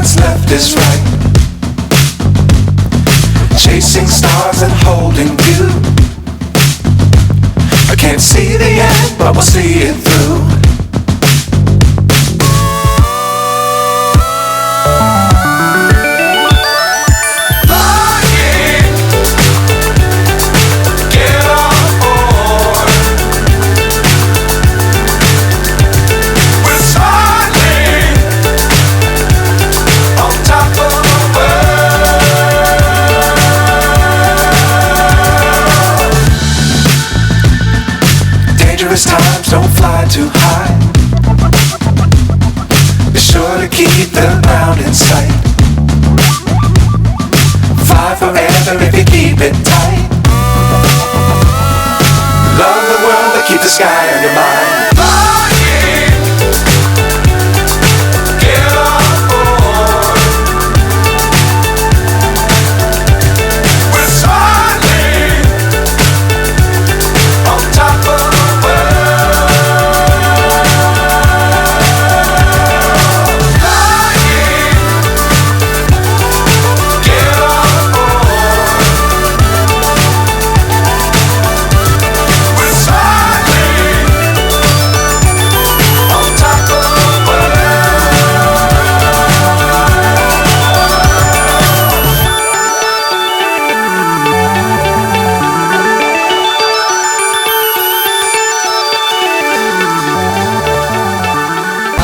what's left is right. Chasing stars and holding you. I can't see the end, but we'll see it through. Times don't fly too high. Be sure to keep the ground in sight. Fly forever if you keep it tight. Love the world but keep the sky on your mind.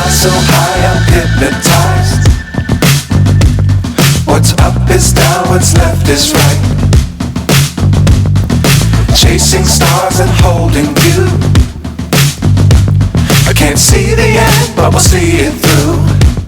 So high I'm hypnotized. What's up is down, what's left is right. Chasing stars and holding you. I can't see the end, but we'll see it through.